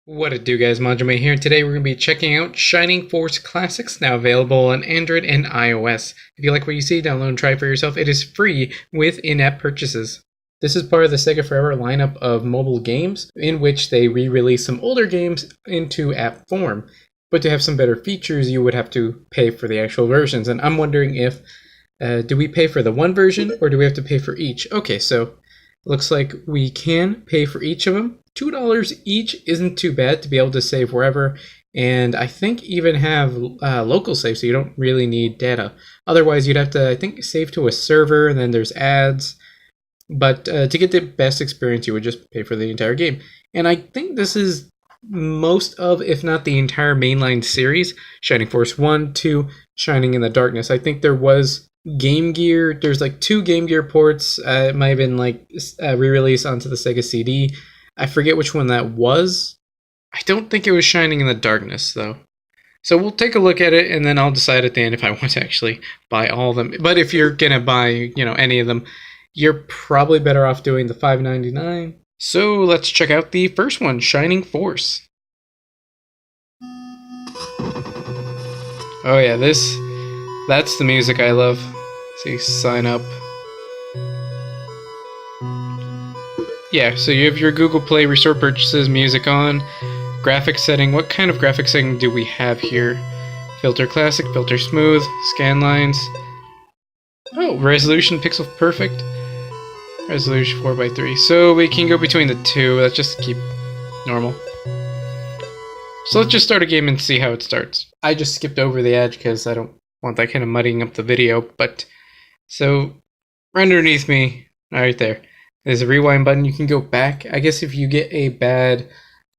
What it do, guys? Manjoume here, and today we're going to be checking out Shining Force Classics, now available on Android and iOS. If you like what you see, download and try it for yourself. It is free with in-app purchases. This is part of the SEGA Forever lineup of mobile games, in which they re-release some older games into app form. But to have some better features, you would have to pay for the actual versions, and I'm wondering if, do we pay for the one version, or do we have to pay for each? Okay, so looks like we can pay for each of them. $2 each isn't too bad to be able to save wherever, and I think even have local save, so you don't really need data. Otherwise, you'd have to, I think, save to a server, and then there's ads. But to get the best experience, you would just pay for the entire game. And I think this is most of, if not the entire mainline series, Shining Force 1, 2, Shining in the Darkness. I think there was Game Gear, there's like 2 Game Gear ports. It might have been like re-released onto the Sega CD. I forget which one that was. I don't think it was Shining in the Darkness, though. So we'll take a look at it, and then I'll decide at the end if I want to actually buy all of them. But if you're going to buy, any of them, you're probably better off doing the $5.99. So let's check out the first one, Shining Force. Oh yeah, that's the music I love. So sign up. Yeah, so you have your Google Play Restore Purchases music on. Graphics setting. What kind of graphics setting do we have here? Filter Classic, Filter Smooth, Scan Lines. Oh, Resolution Pixel Perfect. Resolution 4:3. So we can go between the two. Let's just keep normal. So let's just start a game and see how it starts. I just skipped over the edge because I don't want that kind of muddying up the video. But so right underneath me, right there, there's a rewind button. You can go back. I guess if you get a bad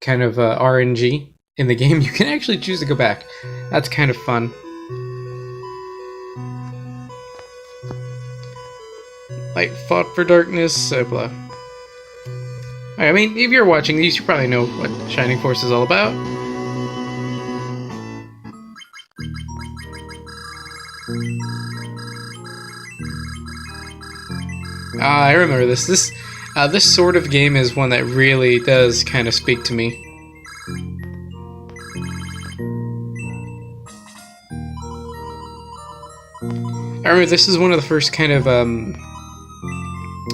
kind of RNG in the game, you can actually choose to go back. That's kind of fun. Light fought for darkness, blah. I mean, if you're watching these, you probably know what Shining Force is all about. I remember this. This sort of game is one that really does kind of speak to me. I remember this is one of the first kind of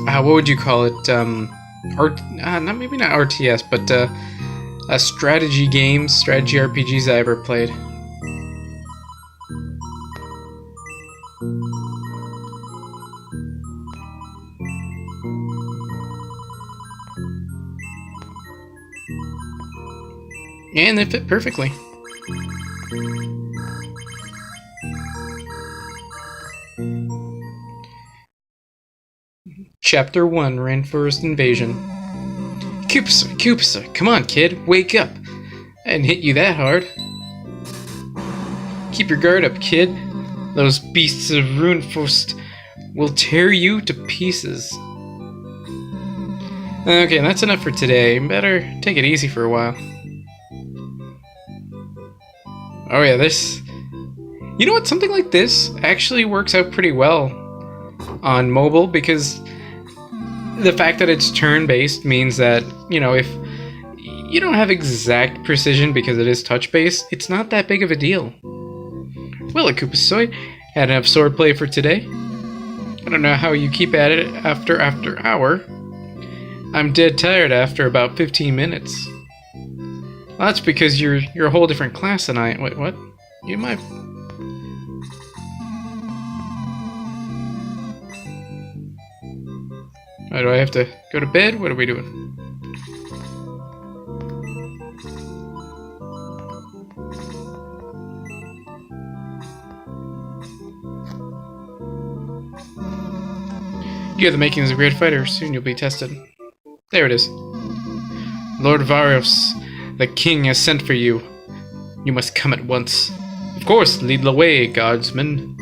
what would you call it? Maybe not RTS, but strategy games, strategy RPGs I ever played. And they fit perfectly. Chapter 1, Runefaust Invasion. Cupsa, come on, kid, wake up! I didn't hit you that hard. Keep your guard up, kid. Those beasts of Runefaust will tear you to pieces. Okay, that's enough for today. Better take it easy for a while. Oh yeah, this... You know what? Something like this actually works out pretty well on mobile, because the fact that it's turn-based means that, if you don't have exact precision because it is touch-based, it's not that big of a deal. Well, Akupasoy, had enough swordplay for today. I don't know how you keep at it after hour. I'm dead tired after about 15 minutes. Well, that's because you're a whole different class than I am. Wait, what? You might... Do I have to go to bed? What are we doing? You have the makings of a great fighter. Soon you'll be tested. There it is. Lord Varios, the king has sent for you. You must come at once. Of course, lead the way, guardsmen.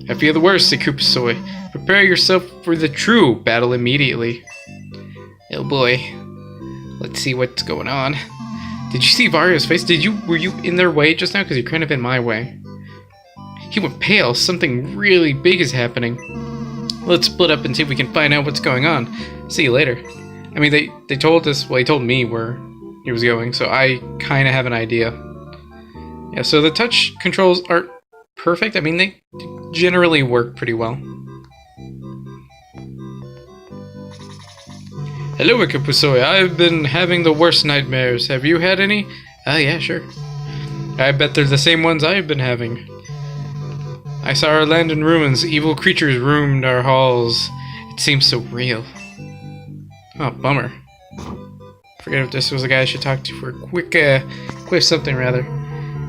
I fear the worst, Akupasoy. Prepare yourself for the true battle immediately. Oh boy. Let's see what's going on. Did you see Vario's face? Were you in their way just now? Because you're kind of in my way. He went pale. Something really big is happening. Let's split up and see if we can find out what's going on. See you later. I mean, they told us, well, he told me he was going, so I kind of have an idea. Yeah, so the touch controls aren't perfect. I mean, they generally work pretty well. Hello, Ikapusoi. I've been having the worst nightmares. Have you had any? Yeah, sure. I bet they're the same ones I've been having. I saw our land in ruins. Evil creatures roamed our halls. It seems so real. Oh, bummer. Forget if this was the guy I should talk to for a quick something rather.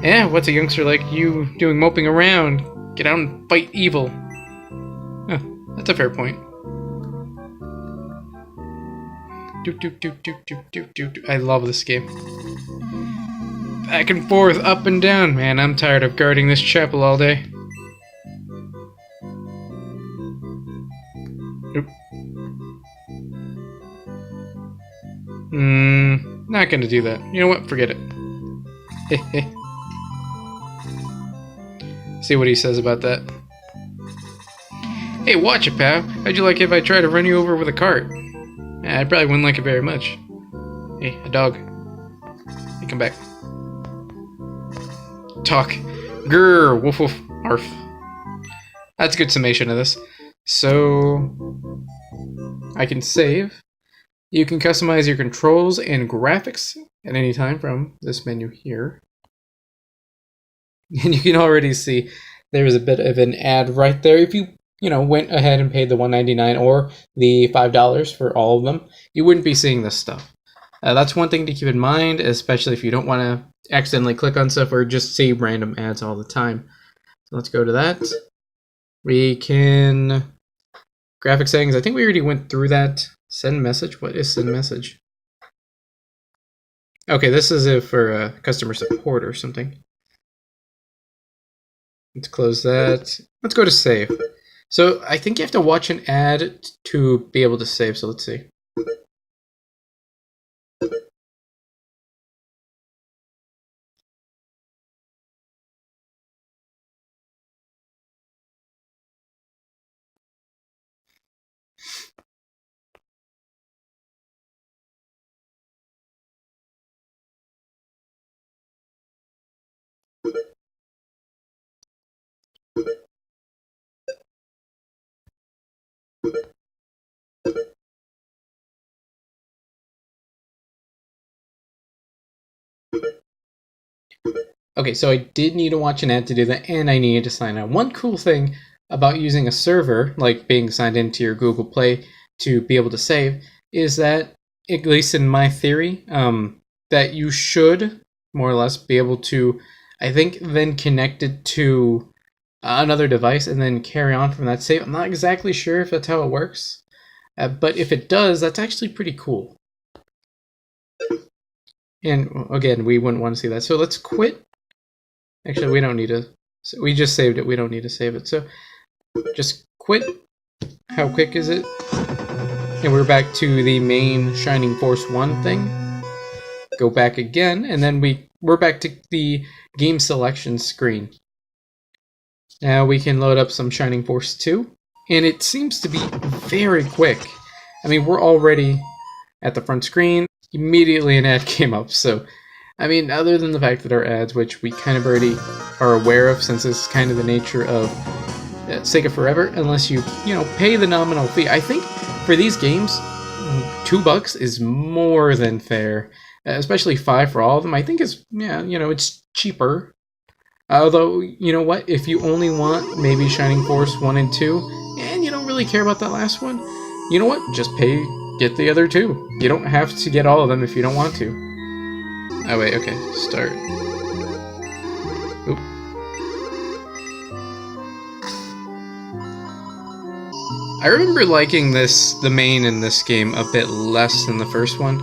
Yeah, what's a youngster like you doing moping around? Get out and fight evil. Huh, that's a fair point. I love this game. Back and forth, up and down. Man, I'm tired of guarding this chapel all day. Oop. Not gonna do that. You know what? Forget it. See what he says about that. Hey, watch it, pal. How'd you like it if I tried to run you over with a cart? I probably wouldn't like it very much. Hey, a dog. Hey, come back. Talk. Grrr, woof woof, arf. That's a good summation of this. So, I can save. You can customize your controls and graphics at any time from this menu here. And you can already see there is a bit of an ad right there. If you went ahead and paid the $1.99 or the $5 for all of them, you wouldn't be seeing this stuff. That's one thing to keep in mind, especially if you don't want to accidentally click on stuff or just see random ads all the time. So let's go to that. We can... Graphic settings, I think we already went through that. Send message? What is send message? Okay, this is it for customer support or something. Let's close that. Let's go to save. So I think you have to watch an ad to be able to save, so let's see. Okay, so I did need to watch an ad to do that, and I needed to sign out. One cool thing about using a server, like being signed into your Google Play to be able to save, is that, at least in my theory, that you should, more or less, be able to, I think, then connect it to another device and then carry on from that save. I'm not exactly sure if that's how it works, but if it does, that's actually pretty cool. And again, we wouldn't want to see that. So let's quit. Actually, we don't need to. So we just saved it. We don't need to save it. So just quit. How quick is it? And we're back to the main Shining Force 1 thing. Go back again, and then we're back to the game selection screen. Now we can load up some Shining Force 2, and it seems to be very quick. I mean, we're already at the front screen. Immediately an ad came up, so I mean, other than the fact that our ads, which we kind of already are aware of since it's kind of the nature of SEGA Forever, unless you pay the nominal fee. I think for these games, $2 is more than fair, especially $5 for all of them. I think it's, it's cheaper. Although, you know what, if you only want maybe Shining Force 1 and 2, and you don't really care about that last one, you know what, just get the other two. You don't have to get all of them if you don't want to. Oh wait, okay, start. Oop. I remember liking the main in this game a bit less than the first one.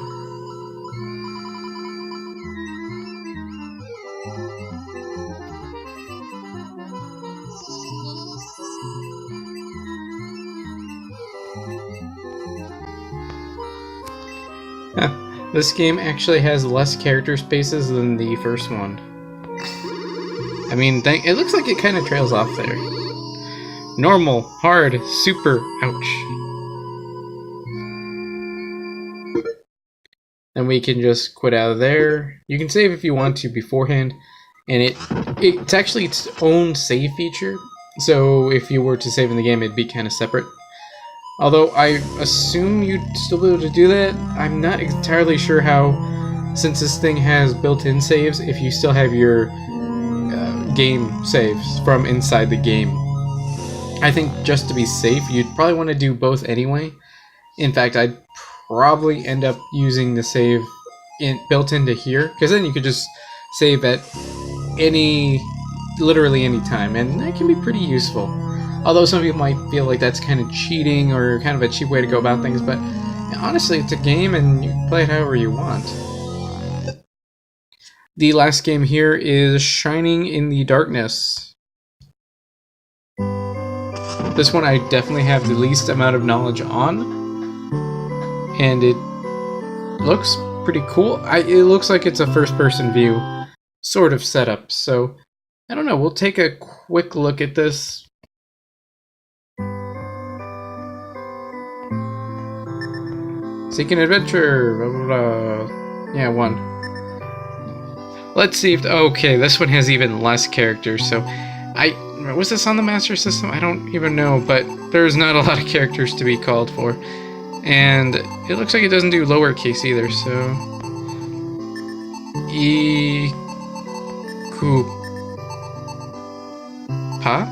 This game actually has less character spaces than the first one. I mean, it looks like it kind of trails off there. Normal, hard, super, ouch. Then we can just quit out of there. You can save if you want to beforehand, and it's actually its own save feature. So if you were to save in the game, it'd be kind of separate. Although I assume you'd still be able to do that. I'm not entirely sure how, since this thing has built-in saves, if you still have your game saves from inside the game. I think just to be safe, you'd probably want to do both anyway. In fact, I'd probably end up using the save built into here, because then you could just save at literally any time, and that can be pretty useful. Although some people might feel like that's kind of cheating or kind of a cheap way to go about things, but honestly, it's a game and you can play it however you want. The last game here is Shining in the Darkness. This one I definitely have the least amount of knowledge on. And it looks pretty cool. It looks like it's a first-person view sort of setup, so I don't know. We'll take a quick look at this. Seek an adventure. Blah, blah, blah. Yeah, 1. Let's see if... Okay, this one has even less characters, so... Was this on the Master System? I don't even know, but there's not a lot of characters to be called for. And it looks like it doesn't do lowercase either, so... Pa?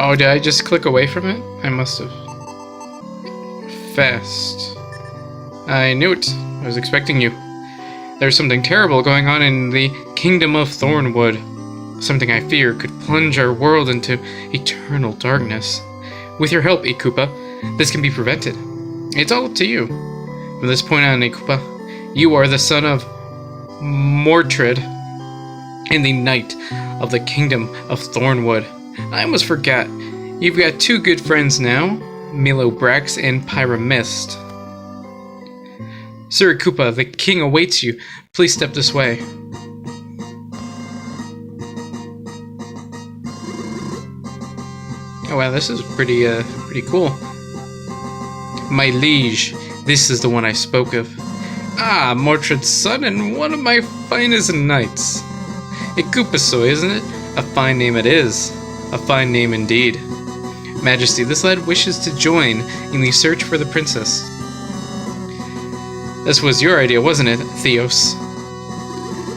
Oh, did I just click away from it? I must have. Fast. I knew it. I was expecting you. There's something terrible going on in the Kingdom of Thornwood. Something I fear could plunge our world into eternal darkness. With your help, Ikupa, this can be prevented. It's all up to you. From this point on, Ikupa, you are the son of Mordred and the Knight of the Kingdom of Thornwood. I almost forgot. You've got 2 good friends now, Milo Brax and Pyramist. Sir Ikupa, the king awaits you. Please step this way. Oh wow, this is pretty cool. My liege, this is the one I spoke of. Ah, Mordred's son and one of my finest knights. Ikupaso, isn't it? A fine name it is. A fine name indeed. Majesty, this lad wishes to join in the search for the princess. This was your idea, wasn't it, Theos?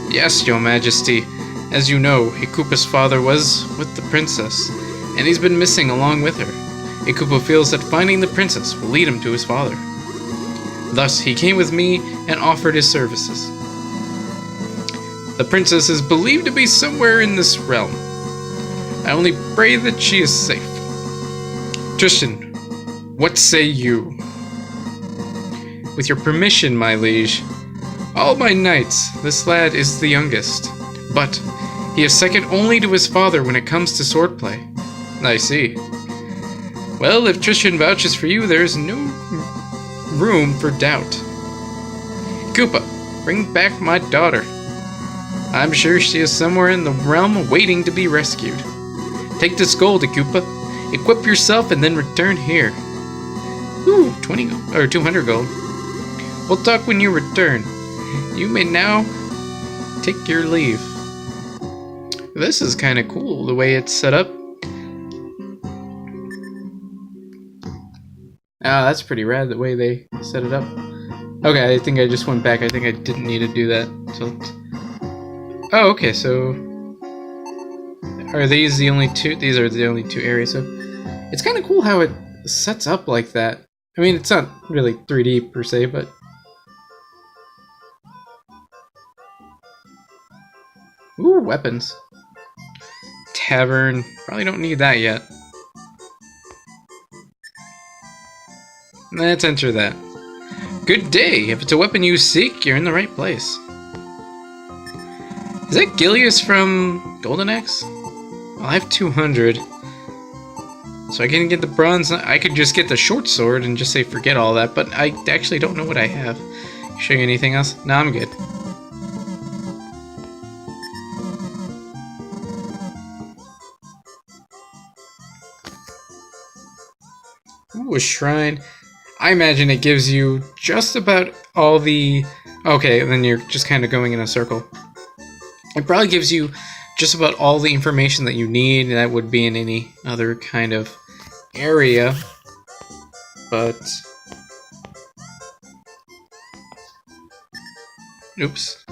Yes, your majesty. As you know, Ikupa's father was with the princess, and he's been missing along with her. Ikupa feels that finding the princess will lead him to his father. Thus, he came with me and offered his services. The princess is believed to be somewhere in this realm. I only pray that she is safe. Tristan, what say you? With your permission, my liege. All my knights, this lad is the youngest, but he is second only to his father when it comes to swordplay. I see. Well, if Tristan vouches for you, there is no room for doubt. Koopa, bring back my daughter. I'm sure she is somewhere in the realm waiting to be rescued. Take this gold, Koopa. Equip yourself and then return here. Ooh, 200 gold. We'll talk when you return. You may now take your leave. This is kind of cool, the way it's set up. Ah, that's pretty rad, the way they set it up. Okay, I think I just went back. I think I didn't need to do that. So, oh, okay, so... Are these the only two? These are the only 2 areas, so... It's kind of cool how it sets up like that. I mean, it's not really 3D per se, but... Ooh, weapons. Tavern. Probably don't need that yet. Let's enter that. Good day. If it's a weapon you seek, you're in the right place. Is that Gilius from Golden Axe? Well, I have 200. So I can get the bronze. I could just get the short sword and just say forget all that, but I actually don't know what I have. Showing anything else? No, I'm good. Ooh, a shrine. I imagine it gives you just about all the... Okay, then you're just kind of going in a circle. It probably gives you just about all the information that you need that would be in any other kind of area. But... Oops.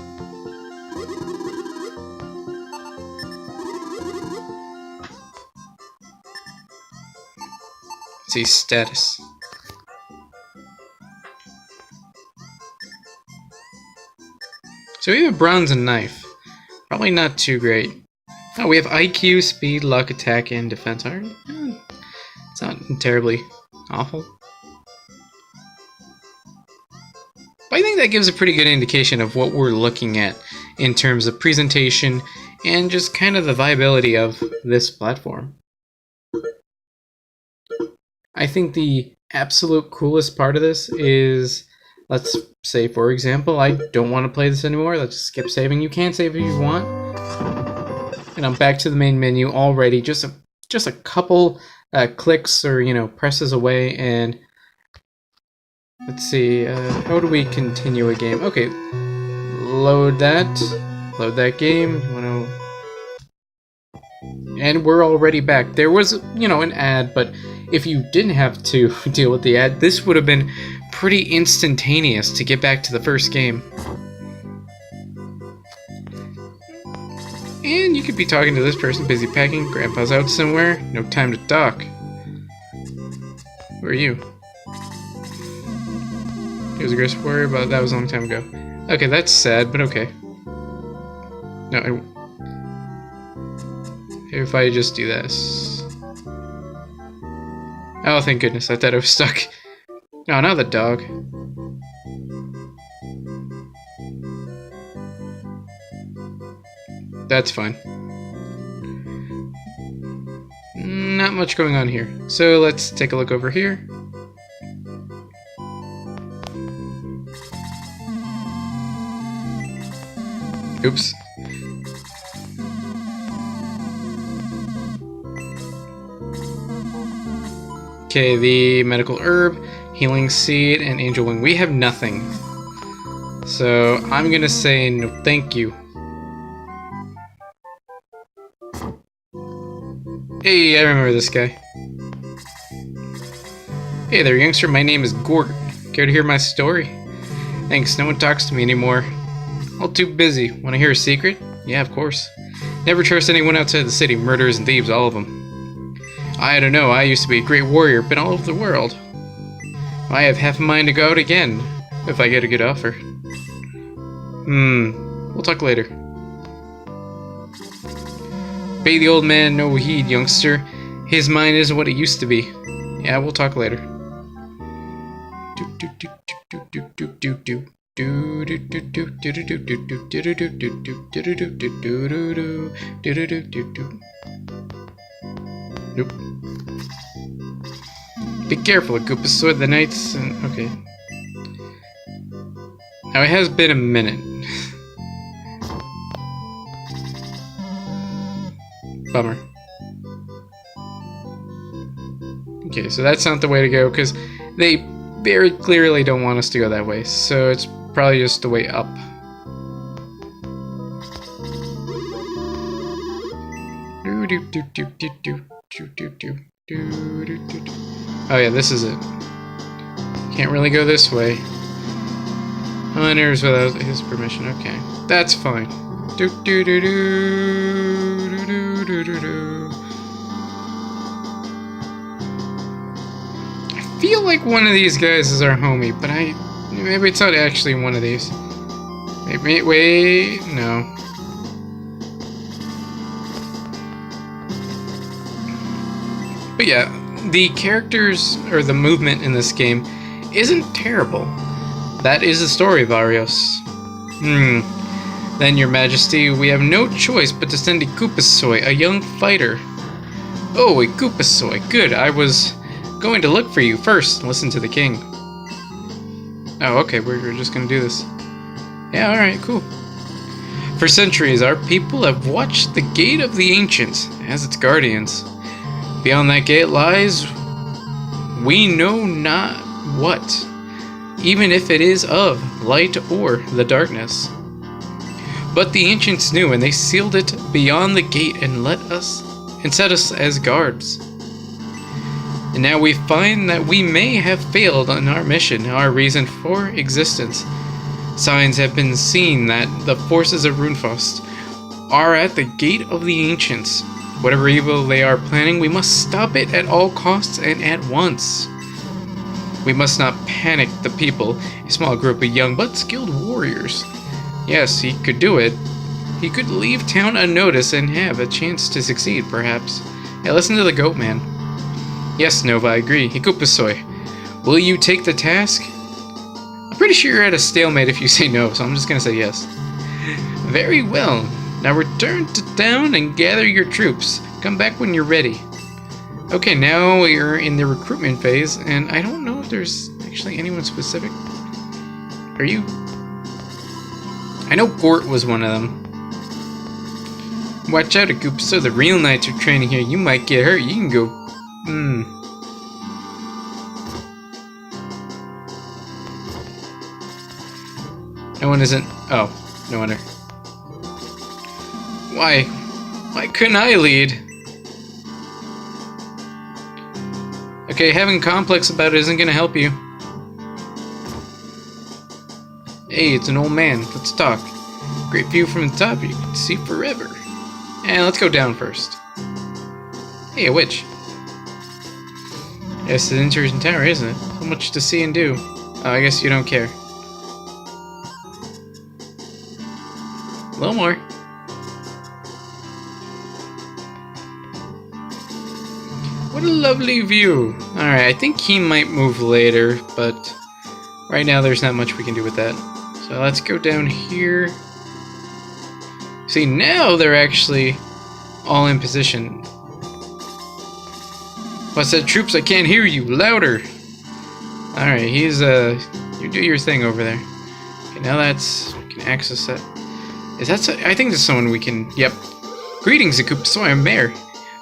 See status. So we have a bronze and knife. Probably not too great. Oh, we have IQ, speed, luck, attack, and defense. It's not terribly awful. But I think that gives a pretty good indication of what we're looking at in terms of presentation and just kind of the viability of this platform. I think the absolute coolest part of this is, let's say, for example, I don't want to play this anymore. Let's skip saving. You can save if you want. And I'm back to the main menu already. Just a couple clicks or, you know, presses away. And let's see, how do we continue a game? Okay, load that game. And we're already back. There was, you know, an ad, but if you didn't have to deal with the ad, this would have been pretty instantaneous to get back to the first game. And you could be talking to this person, busy packing, grandpa's out somewhere, no time to talk. Where are you? He was aggressive warrior, but that was a long time ago. Okay, that's sad, but okay. No, if I just do this. Oh, thank goodness, I thought I was stuck. No, not the dog. That's fine. Not much going on here. So let's take a look over here. Oops. Okay, the medical herb, healing seed, and angel wing. We have nothing. So I'm gonna say no thank you. Hey, I remember this guy. Hey there, youngster. My name is Gordon. Care to hear my story? Thanks, no one talks to me anymore. All too busy. Want to hear a secret? Yeah, of course. Never trust anyone outside the city. Murderers and thieves, all of them. I don't know. I used to be a great warrior. Been all over the world. I have half a mind to go out again, if I get a good offer. We'll talk later. Pay the old man no heed, youngster. His mind isn't what it used to be. Yeah, we'll talk later. Nope. Be careful, a Koopa sword the knights and okay. Now it has been a minute. Bummer. Okay, so that's not the way to go because they very clearly don't want us to go that way. So it's probably just the way up. Oh yeah, this is it. Can't really go this way. Hunters without his permission. Okay, that's fine. I feel like one of these guys is our homie, but maybe it's not actually one of these. Wait, no. But yeah, the characters, or the movement in this game, isn't terrible. That is the story of Arios. Then, Your Majesty, we have no choice but to send a Koopasoy, a young fighter. Oh, a Koopasoy. Good, I was going to look for you first. Listen to the king. Oh, okay, we're just gonna do this. Yeah, alright, cool. For centuries, our people have watched the Gate of the Ancients as its guardians. Beyond that gate lies we know not what, even if it is of light or the darkness. But the ancients knew, and they sealed it beyond the gate and set us as guards. And now we find that we may have failed in our mission, our reason for existence. Signs have been seen that the forces of Runefaust are at the gate of the ancients. Whatever evil they are planning, we must stop it at all costs and at once. We must not panic the people, a small group of young but skilled warriors. Yes, he could do it. He could leave town unnoticed and have a chance to succeed, perhaps. Hey, listen to the goat man. Yes, Nova, I agree. Hikupasoi, will you take the task? I'm pretty sure you're at a stalemate if you say no, so I'm just gonna say yes. Very well. Now return to town and gather your troops. Come back when you're ready. Okay, now we're in the recruitment phase, and I don't know if there's actually anyone specific. Are you? I know Gort was one of them. Watch out, Akupa. The real knights are training here. You might get hurt. You can go. No one isn't. Oh, no wonder. Why couldn't I lead? Okay, having a complex about it isn't gonna help you. Hey, it's an old man. Let's talk. Great view from the top. You can see forever. And let's go down first. Hey, a witch. Yes, it's an interesting tower, isn't it? So much to see and do. Oh, I guess you don't care. A little more. What a lovely view. Alright, I think he might move later, but right now there's not much we can do with that. So let's go down here. See, now they're actually all in position. What's that, troops? I can't hear you. Louder. Alright, he's, you do your thing over there. Okay, now that's, we can access that. Is that, I think there's someone we can, yep. Greetings, Akupa. So I'm Mare,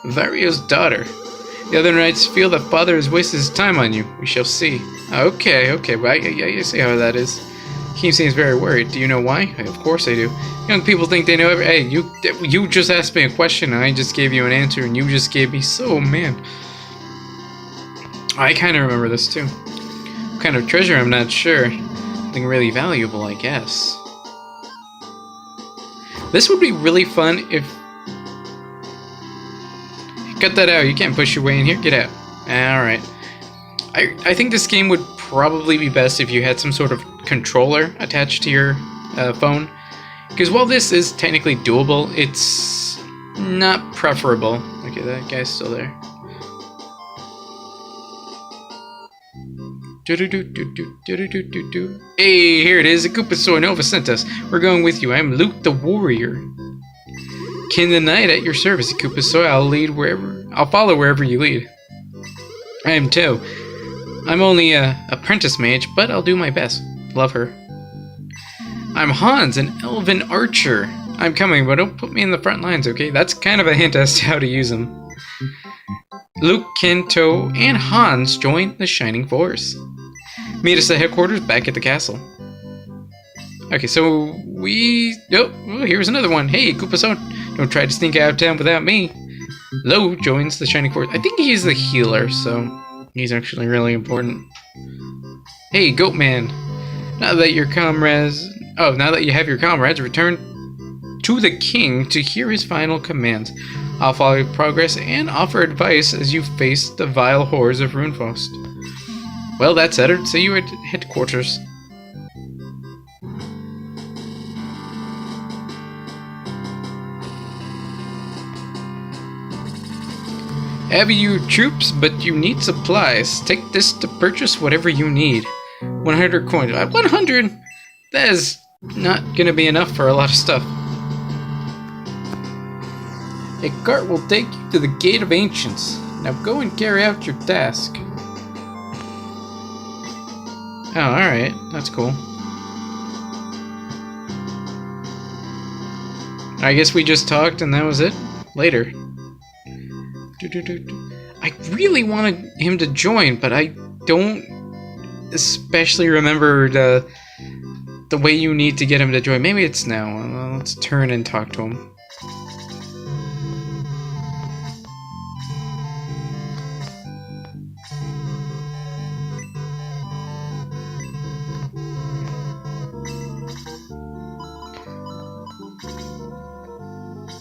Vario's daughter. The other knights feel that father has wasted his time on you. We shall see. Okay, well, I see how that is. He seems very worried. Do you know why? Of course I do. Young people think they know every. Hey, you just asked me a question and I just gave you an answer and you just gave me. So, man. I kind of remember this too. What kind of treasure? I'm not sure. Something really valuable, I guess. This would be really fun if. Cut that out. You can't push your way in here. Get out. Alright. I think this game would probably be best if you had some sort of controller attached to your phone. Because while this is technically doable, it's not preferable. Okay, that guy's still there. Hey, here it is. Akupa Nova sent us. We're going with you. I'm Luke the Warrior. Kin the Knight at your service, Akupa. I'll follow wherever you lead. I am too. I'm only a apprentice mage, but I'll do my best. Love her. I'm Hans, an elven archer. I'm coming, but don't put me in the front lines, okay? That's kind of a hint as to how to use them. Luke, Kento, and Hans join the Shining Force. Meet us at headquarters back at the castle. Okay, so oh, here's another one. Hey, Akupa, don't try to sneak out of town without me. Lo joins the Shining Force. I think he's the healer, so he's actually really important. Hey, Goatman. Now that you have your comrades, return to the king to hear his final commands. I'll follow your progress and offer advice as you face the vile horrors of Runefaust. Well, that's settled. See you at headquarters. Have your troops, but you need supplies. Take this to purchase whatever you need. 100 coins. 100? That is not gonna be enough for a lot of stuff. A cart will take you to the Gate of Ancients. Now go and carry out your task. Oh, alright. That's cool. I guess we just talked and that was it. Later. I I really wanted him to join, but I don't especially remember the way you need to get him to join. Maybe it's now. Let's turn and talk to him.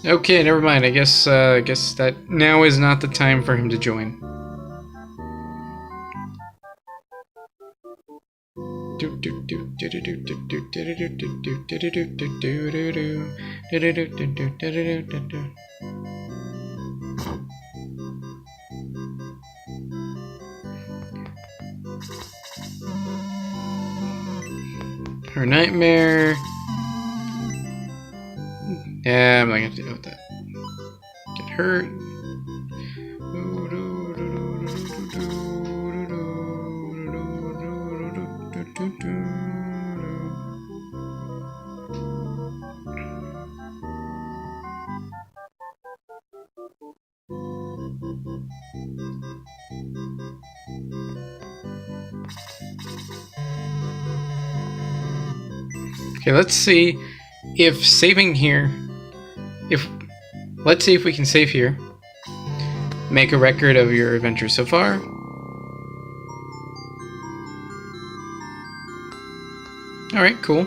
Okay, never mind. I guess that now is not the time for him to join. Her nightmare. Yeah, I'm not gonna deal with that. Get hurt. Okay, let's see if saving here. Let's see if we can save here. Make a record of your adventure so far. Alright, cool.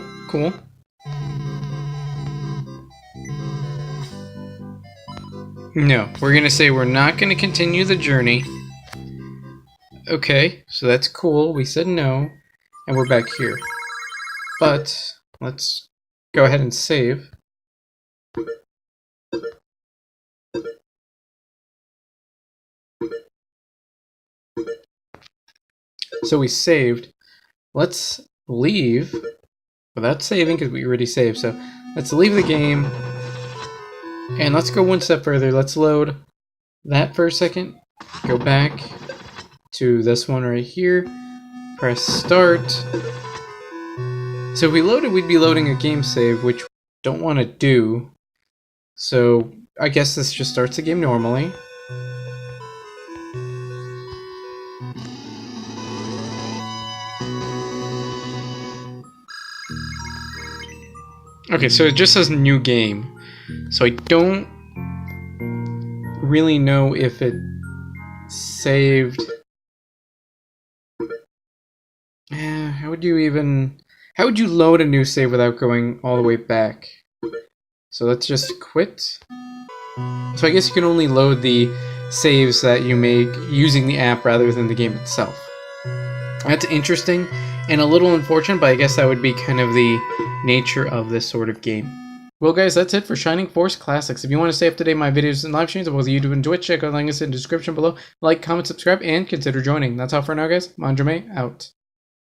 No, we're gonna say we're not gonna continue the journey. Okay, so that's cool. We said no, and we're back here. But let's go ahead and save. So we saved. Let's leave without saving because we already saved. So let's leave the game and let's go one step further. Let's load that for a second. Go back to this one right here. Press start. So if we loaded, we'd be loading a game save, which we don't want to do. So I guess this just starts the game normally. Okay, so it just says new game. So I don't really know if it saved. How would you load a new save without going all the way back? So let's just quit. So I guess you can only load the saves that you make using the app rather than the game itself. That's interesting and a little unfortunate, but I guess that would be kind of the nature of this sort of game. Well guys, that's it for Shining Force Classics. If you want to stay up to date with my videos and live streams on both YouTube and Twitch, check out the links in the description below. Like, comment, subscribe, and consider joining. That's all for now guys. Manjoume out.